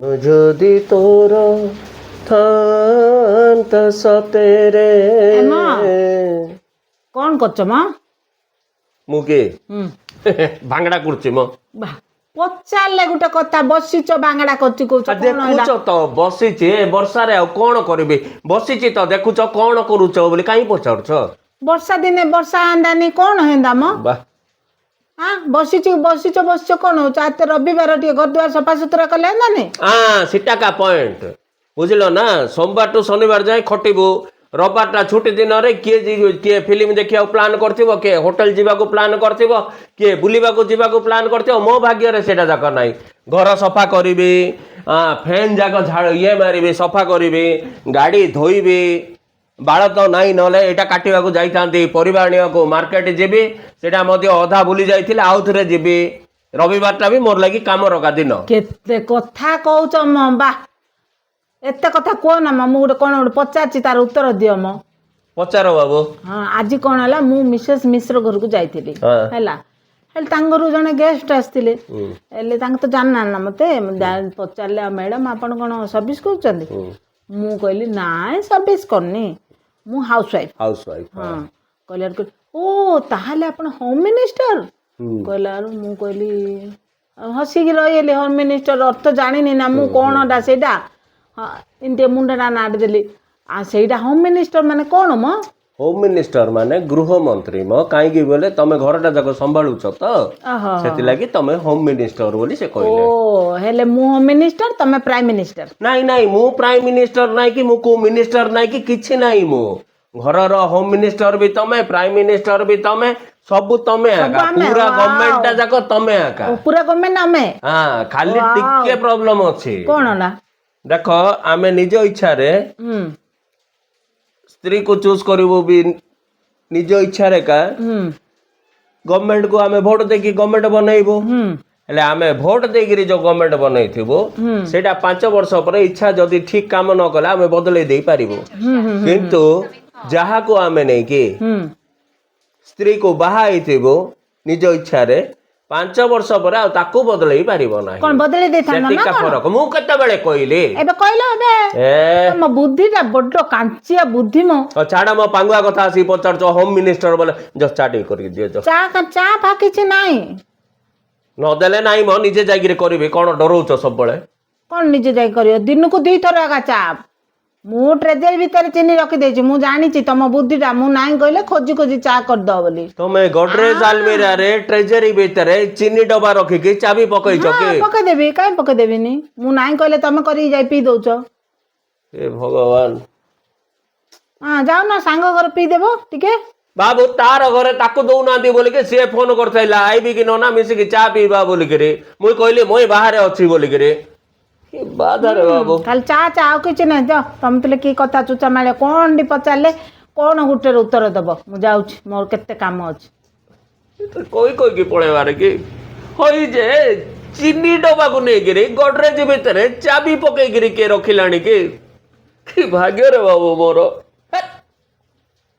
যদি তোর থান্ত সতেরে মা କଣ କରୁଛ ମା? ମୁଁ କି ଭାଙ୍ଗଡା କରୁଛି ମ ପଚାରିଲେ ଗୋଟେ କଥା ବସିଛ ବାଙ୍ଗଡା କରୁଛି କହୁଛ କଣ ଦେଖୁଛ ତ ବସିଛି ବର୍ଷାରେ ଆଉ କଣ କରିବି ବସିଛି ତ ଦେଖୁଛ କଣ କରୁଛ ବୋଲି କାହିଁ ପଚାରୁଛ ବର୍ଷା ଦିନେ ବର୍ଷା ହେନ୍ଦାନି କଣ ହେନ୍ତା ମ ବା ବସିଛ କଣ ହଉଛି ଆତେ ରବିବାର ଟିକେ ଘର ଦୁଆର ସଫାସୁତୁରା କଲେ ହେନ୍ତାନି ସେଟା କା ପଏଣ୍ଟ ବୁଝିଲ ନା ସୋମବାର ଠୁ ଶନିବାର ଯାଏ ଖଟିବୁ ରବିବାରଟା ଛୁଟି ଦିନରେ କିଏ ଫିଲ୍ମ ଦେଖିବାକୁ ପ୍ଲାନ୍ କରିଥିବ କିଏ ହୋଟେଲ ଯିବାକୁ ପ୍ଲାନ୍ କରିଥିବ କିଏ ବୁଲିବାକୁ ଯିବାକୁ ପ୍ଲାନ୍ କରିଥିବ ମୋ ଭାଗ୍ୟରେ ସେଇଟା ଯାକ ନାହିଁ ଘର ସଫା କରିବି ଫ୍ୟାନ୍ ଯାକ ଇଏ ମାରିବି ସଫା କରିବି ଗାଡ଼ି ଧୋଇବି ବାଳ ତ ନାହିଁ ନହେଲେ ଏଇଟା କାଟିବାକୁ ଯାଇଥାନ୍ତି ପରିବା ଆଣିବାକୁ ମାର୍କେଟ ଯିବି ସେଇଟା ମଧ୍ୟ ଅଧା ଭୁଲି ଯାଇଥିଲେ ଆଉ ଥରେ ଯିବି ରବିବାରଟା ବି ମୋର ଲାଗି କାମର ଦିନ କେତେ କଥା କହୁଛ ମ ବା ଏତେ କଥା କୁହ ନା ମୁଁ ଗୋଟେ କଣ ଗୋଟେ ପଚାରିଛି ତାର ଉତ୍ତର ଦିଅ ମ ପଚାର ବାବୁ ହଁ ଆଜି କଣ ହେଲା ମୁଁ ମିସେସ୍ ମିଶ୍ର ଘରକୁ ଯାଇଥିଲି ହେଲା ହେଲେ ତାଙ୍କ ଘରୁ ଜଣେ ଗେଷ୍ଟ ଆସିଥିଲେ ହେଲେ ତାଙ୍କ ତ ଜାଣିନାହାନ୍ତି ନା ମତେ ପଚାରିଲେ ମ୍ୟାଡାମ ଆପଣ କଣ ସର୍ଭିସ କରୁଛନ୍ତି ମୁଁ କହିଲି ନାଇଁ ସର୍ଭିସ କରିନି ମୁଁ ହାଉସୱାଇଫ ହଁ କହିଲା ଓ ତାହେଲେ ଆପଣ ହୋମ ମିନିଷ୍ଟର କହିଲାରୁ ମୁଁ କହିଲି ହସିକି ରହିଗଲି ହୋମ ମିନିଷ୍ଟର ଅର୍ଥ ଜାଣିନି ନା ମୁଁ କଣଟା ସେଇଟା ହଁ ଏମିତି ମୁଣ୍ଡଟା ନାଡ଼ି ଦେଲି ସେଇଟା ହୋମ ମିନିଷ୍ଟର ମାନେ କଣ ମ ହୋମ ମିନିଷ୍ଟର ମାନେ ଗୃହ ମନ୍ତ୍ରୀ ମ କାହିଁକି ବୋଲେ ତମେ ଘରଟା ଯାକ ସମ୍ଭାଳୁଛ ତ ସେଥିଲାଗି ତମେ ହୋମ ମିନିଷ୍ଟର ବୋଲି ସେ କହିଲେ ଓ ହେଲେ ମୁଁ ହୋମ ମିନିଷ୍ଟର ତମେ ପ୍ରାଇମ ମିନିଷ୍ଟର ନାଇଁ ମୁଁ ପ୍ରାଇମ ମିନିଷ୍ଟର ନାଇଁ କି ମୁଁ କୋଉ ମିନିଷ୍ଟର ନାଇଁ କି କିଛି ନାହିଁ ମୁଁ ଘରର ହୋମ ମିନିଷ୍ଟର ବି ତମେ ପ୍ରାଇମ ମିନିଷ୍ଟର ବି ତମେ ସବୁ ତମେ ପୁରା ଗଭର୍ଣ୍ଣମେଣ୍ଟ ଯାକ ତମେ ପୁରା ଗଭର୍ଣ୍ଣମେଣ୍ଟ ଆମେ ଖାଲି ଟିକେ ପ୍ରୋବ୍ଲେମ ଅଛି କଣ ନା ଦେଖ ଆମେ ନିଜ ଇଚ୍ଛାରେ ସ୍ତ୍ରୀ କୁ ଚୁଜ କରିବୁ ବି ନିଜ ଇଚ୍ଛାରେ କା ଗଭର୍ଣ୍ଣମେଣ୍ଟ କୁ ଆମେ ଭୋଟ ଦେଇକି ଗଭର୍ଣ୍ଣମେଣ୍ଟ ବନେଇବୁ ହେଲେ ଆମେ ଭୋଟ ଦେଇକିରି ଯୋଉ ଗଭର୍ଣ୍ଣମେଣ୍ଟ ବନେଇଥିବୁ ସେଇଟା 5 ବର୍ଷ ପରେ ଇଚ୍ଛା ଯଦି ଠିକ କାମ ନ କଲେ ଆମେ ବଦଳେଇ ଦେଇ ପାରିବୁ କିନ୍ତୁ ଯାହାକୁ ଆମେ ନେଇକି ସ୍ତ୍ରୀ କୁ ବାହା ହେଇଥିବୁ ନିଜ ଇଚ୍ଛାରେ 5 ବର୍ଷ ପରେ ଆଉ ତାକୁ ବଦଳେଇ ପାରିବ ନାହିଁ କଣ ବଦଳେଇ ଦେଇଥାନ୍ତା ଫରକ ମୁଁ କେତେବେଳେ କହିଲି ଏବେ କହିଲ ମୋ ବୁଦ୍ଧିଟା ବଡ କାଞ୍ଚିଆ ବୁଦ୍ଧି ମୋ ଛାଡ ମୋ ପାଙ୍ଗୁଆ କଥା ଆସି ପଚାରୁଛ ହୋମ ମିନିଷ୍ଟର ବୋଲେ ଚା ଟିକେ କରିକି ଦିଅ ଚା ଫା କିଛି ନାହିଁ ନଦେଲେ ନାହିଁ ମୋ ନିଜେ ଯାଇକିରି କରିବି କଣ ଡରଉଛ ସବୁବେଳେ କଣ ନିଜେ ଯାଇ କରିବ ଦିନକୁ 2 ଥର ଆକା ଚା ମୁଁ ଟ୍ରେଜେରୀ ଭିତରେ ଚିନି ରଖିଦେଇଛି ମୁଁ ଜାଣିଛି ତମ ବୁଦ୍ଧିଟା ମୁଁ ନାହିଁ କହିଲେ ଖୋଜି ଖୋଜି ଚା କରିଦବ ବୋଲି ତମେ ଗଡରେଜ ଆଲମିରାରେ ଟ୍ରେଜେରୀ ଭିତରେ ଚିନି ଡବା ରଖିକି ଚାବି ପକେଇଛ କି ପକେଇଦେବି କାଇଁ ପକେଇଦେବିନି ମୁଁ ନାହିଁ କହିଲେ ତମେ କରିକି ଯାଇ ପିଇ ଦଉଛ ଏ ଭଗବାନ ଯାଉନ ସାଙ୍ଗ ଘରେ ପିଇଦେବ ଟିକେ ବାବୁ ତାର ଘରେ ତାକୁ ଦଉନାହାନ୍ତି ବୋଲିକି ସିଏ ଫୋନ କରିଥିଲା ଆଇବି କି ନନା ମିଶିକି ଚା ପିଇବା ବୋଲିକିରି ମୁଁ କହିଲି ମୁଁ ବାହାରେ ଅଛି ବୋଲିକିରି ବାଧାରେ ବାବୁ ଖାଲି ଚା ଆଉ କିଛି ନାହିଁ ଯାଅ ତମେ ଥିଲେ କି କଥା ଚୁଚା ମାଳିଆ କଣ ପଚାରିଲେ କଣ ଗୋଟେ ଉତ୍ତର ଦବ ମୁଁ ଯାଉଛି ମୋର କେତେ କାମ ଅଛି କହିକି ପଳେଇବାରେ କି ହଇ ଯେ ଚିନି ଡବାକୁ ନେଇକିରି ଗଡରେଜ ଭିତରେ ଚାବି ପକେଇକିରି କିଏ ରଖିଲାଣି କି ଭାଗ୍ୟରେ ବାବୁ ମୋର